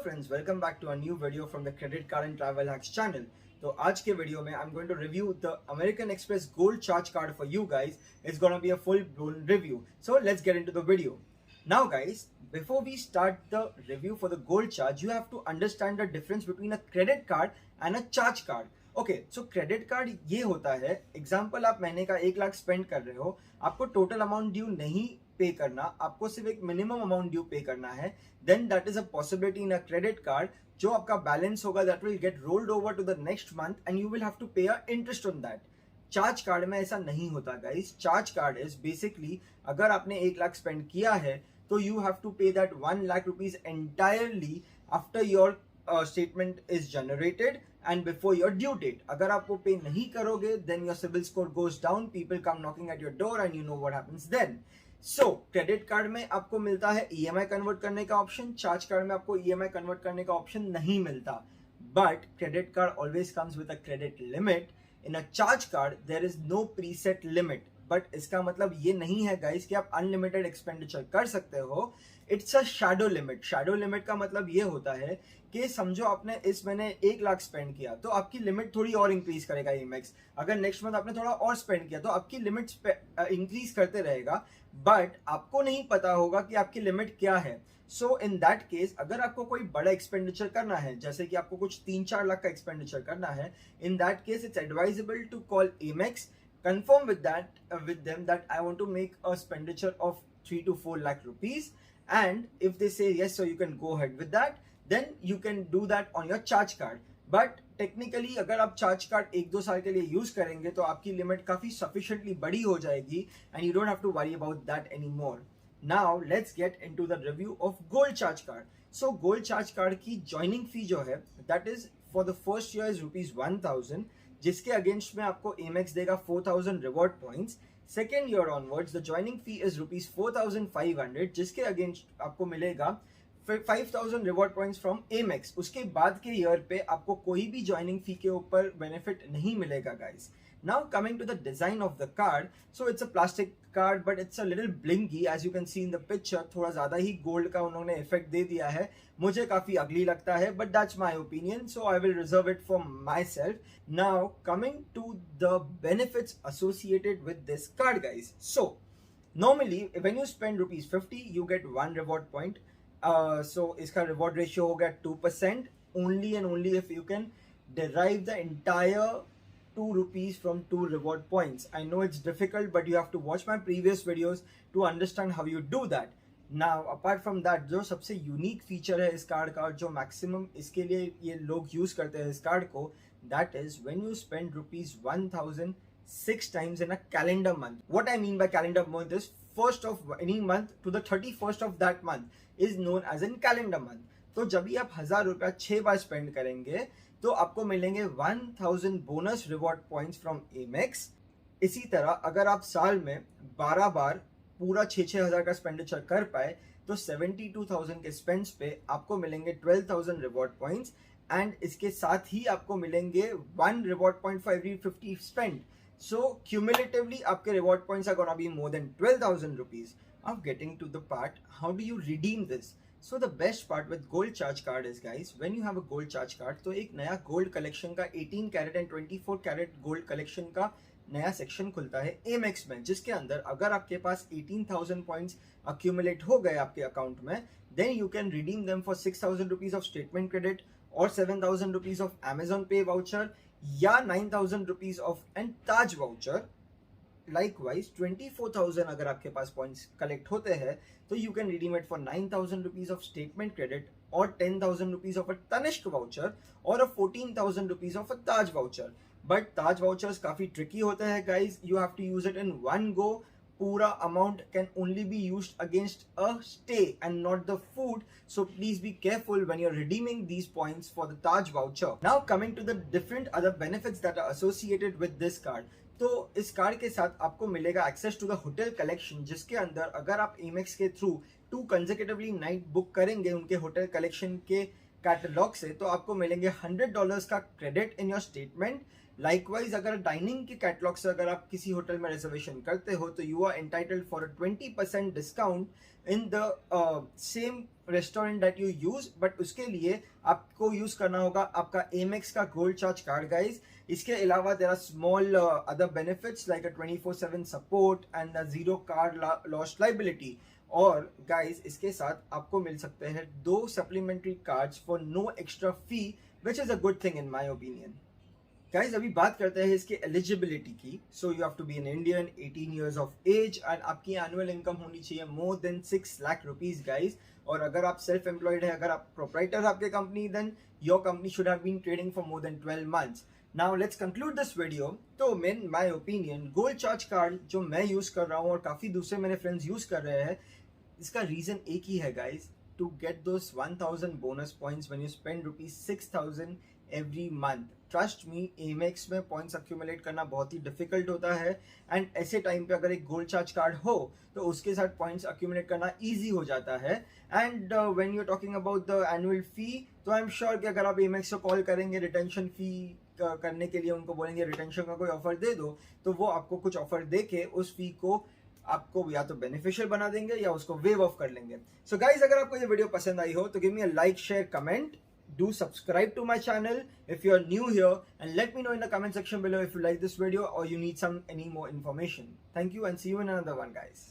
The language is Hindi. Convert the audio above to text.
friends, welcome back to a new video from the Credit Card and Travel Hacks channel. तो आज के वीडियो में I'm going to review the American Express Gold Charge Card for you guys. It's gonna be a full-blown review. So let's get into the video. Now guys, before we start the review for the Gold Charge, you have to understand the difference between a credit card and a charge card. Okay so credit card ये होता है, एग्जाम्पल आप महीने का 1 लाख स्पेंड कर रहे हो, आपको टोटल अमाउंट ड्यू नहीं पे करना, आपको सिर्फ एक मिनिमम अमाउंट ड्यू पे करना है. Then that is a possibility in a credit card. जो आपका बैलेंस होगा that will get rolled over to the next month and you will have to pay a interest on that. Charge card में ऐसा नहीं होता guys. Charge card is basically अगर आपने 1 लाख स्पेंड किया है तो you have to pay that 1 lakh rupees entirely after your statement is generated and before your due date. अगर आप वो पे नहीं करोगे then your CIBIL score goes down, people come knocking at your door and you know what happens then. So credit card में आपको मिलता है EMI कन्वर्ट करने का ऑप्शन, चार्ज कार्ड में आपको EMI कन्वर्ट करने का ऑप्शन नहीं मिलता. But credit card always comes with a credit limit. In a charge card there is no preset limit. But इसका मतलब ये नहीं है गाइस कि आप अनलिमिटेड एक्सपेंडिचर कर सकते हो. It's a shadow limit. Shadow limit का मतलब ये होता है कि समझो आपने इस महीने 1 लाख स्पेंड किया तो आपकी लिमिट थोड़ी और इंक्रीज करेगा EMX. अगर नेक्स्ट मंथ आपने थोड़ा और स्पेंड किया तो आपकी लिमिट इंक्रीज करते रहेगा, बट आपको नहीं पता होगा कि आपकी लिमिट क्या है. सो इन दैट केस अगर आपको कोई बड़ा एक्सपेंडिचर करना है, जैसे कि आपको कुछ 3-4 लाख का एक्सपेंडिचर करना है, in that case it's advisable to call EMX, confirm with them that I want to make a expenditure of 3 to 4 lakh rupees, and if they say yes, so you can go ahead with that, then you can do that on your charge card. But technically अगर आप चार्ज कार्ड 1-2 साल के लिए यूज करेंगे तो आपकी लिमिट काफी sufficiently बड़ी हो जाएगी and you don't have to worry about that anymore. Now let's get into the review of gold charge card. So gold charge card की joining fee जो है that is for the first year is ₹1000, जिसके अगेंस्ट में आपको Amex देगा 4000 reward points. Second year onwards the joining fee is ₹4500, जिसके अगेंस्ट आपको मिलेगा 5000 रिवॉर्ड पॉइंट्स फ्रॉम Amex. उसके बाद के ईयर पे आपको कोई भी ज्वाइनिंग फी के ऊपर बेनिफिट नहीं मिलेगा guys. Now coming to the design of the card, so it's a plastic card but it's a little blingy as you can see in the picture. थोड़ा ज़्यादा ही गोल्ड का उन्होंने इफेक्ट दे दिया है, मुझे काफ़ी अगली लगता है, but that's my opinion, so I will reserve it for myself. Now coming to the benefits associated with this card guys. So normally when you spend ₹50 you get 1 reward point. So इसका reward ratio हो गया 2%, only and only if you can derive the entire ₹2 from 2 reward points. I know it's difficult but you have to watch my previous videos to understand how you do that. Now apart from that, जो सबसे यूनिक फीचर है इस कार्ड का, जो मैक्सिमम इसके लिए ये लोग यूज करते हैं इस कार्ड को, that is when you spend ₹1000 6 times in a calendar month. What I mean by calendar month is first of any month to the 31st of that month is known as in calendar month. तो जब भी आप 1000 रुपया 6 बार स्पेंड करेंगे तो आपको मिलेंगे 1000 bonus reward points from Amex. इसी तरह अगर आप साल में 12 बार पूरा 6-6 हज़ार का एक्सपेंडिचर कर पाए तो 72,000 के स्पेंड्स पे आपको मिलेंगे 12,000 रिवॉर्ड पॉइंट्स, एंड इसके साथ ही आपको मिलेंगे 1 reward point for every 50 spend. So cumulatively आपके reward points are gonna be more than 12,000 rupees. Now getting to the part, how do you redeem this? So the best part with gold charge card is guys, when you have a gold charge card तो एक नया गोल्ड कलेक्शन का 18 carat and 24 carat gold collection का नया सेक्शन खुलता है Amex में, जिसके अंदर अगर आपके पास 18,000 पॉइंट्स अक्यूमुलेट हो गए आपके अकाउंट में, then you can redeem them for 6,000 rupees of statement credit और 7,000 rupees of Amazon pay voucher या 9,000 rupees of and Taj voucher. Likewise 24,000 अगर आपके पास पॉइंट्स कलेक्ट होते हैं तो you can redeem it for 9,000 rupees of statement credit और 10,000 rupees of a Tanishq voucher और 14,000 rupees of a Taj voucher. But Taj vouchers काफी ट्रिकी होते हैं guys. You have to use it in one go. पूरा amount can only be used against a stay and not the food, so please be careful when you're redeeming these points for the Taj voucher. Now coming to the different other benefits that are associated with this card. तो इस कार्ड के साथ आपको मिलेगा access to the hotel collection, जिसके अंदर अगर आप Amex के थ्रू 2 कंसेक्यूटिवली नाइट बुक करेंगे उनके होटल कलेक्शन के कैटलॉग से तो आपको मिलेंगे $100 का credit in your statement likewise अगर डाइनिंग के कैटलॉग से अगर आप किसी होटल में रिजर्वेशन करते हो तो you are entitled for a 20% discount in the same restaurant that you use, but उसके लिए आपको यूज करना होगा आपका एमेक्स का गोल्ड चार्ज कार्ड गाइज. इसके अलावा there are small other benefits like a 24/7 support and a zero card loss liability. और गाइज इसके साथ आपको मिल सकते हैं 2 supplementary cards for no extra fee, which is a good thing in my opinion. Guys अभी बात करते हैं इसकी एलिजिबिलिटी की. So you have to be an Indian, 18 years of age, and आपकी एनुअल इनकम होनी चाहिए more than 6 lakh rupees guys. और अगर आप सेल्फ एम्प्लॉयड है, अगर आप प्रोप्राइटर है आपके company, then your company should have been trading for more than 12 months. Now let's conclude this video. तो in my opinion gold charge card जो मैं यूज कर रहा हूँ और काफी दूसरे मेरे फ्रेंड्स यूज कर रहे हैं, इसका रीजन एक ही है guys, to get those 1000 bonus points when you spend ₹6000 every month. Trust me, Amex में पॉइंट्स अक्यूमुलेट करना बहुत ही डिफिकल्ट होता है, एंड ऐसे टाइम पे अगर एक गोल्ड चार्ज कार्ड हो तो उसके साथ पॉइंट्स अक्यूमुलेट करना ईजी हो जाता है. And when you are talking about the annual fee, तो आई एम श्योर कि अगर आप एमेक्स को कॉल करेंगे रिटेंशन फी करने के लिए, उनको बोलेंगे रिटेंशन का कोई ऑफर दे दो, तो वो आपको कुछ ऑफर दे के उस फी को आपको या तो बेनिफिशियल बना देंगे या उसको वेव ऑफ कर लेंगे. सो गाइज अगर आपको ये वीडियो पसंद आई हो तो give me a like, share, comment. Do subscribe to my channel if you are new here, and let me know in the comment section below if you like this video or you need any more information. Thank you and see you in another one, guys.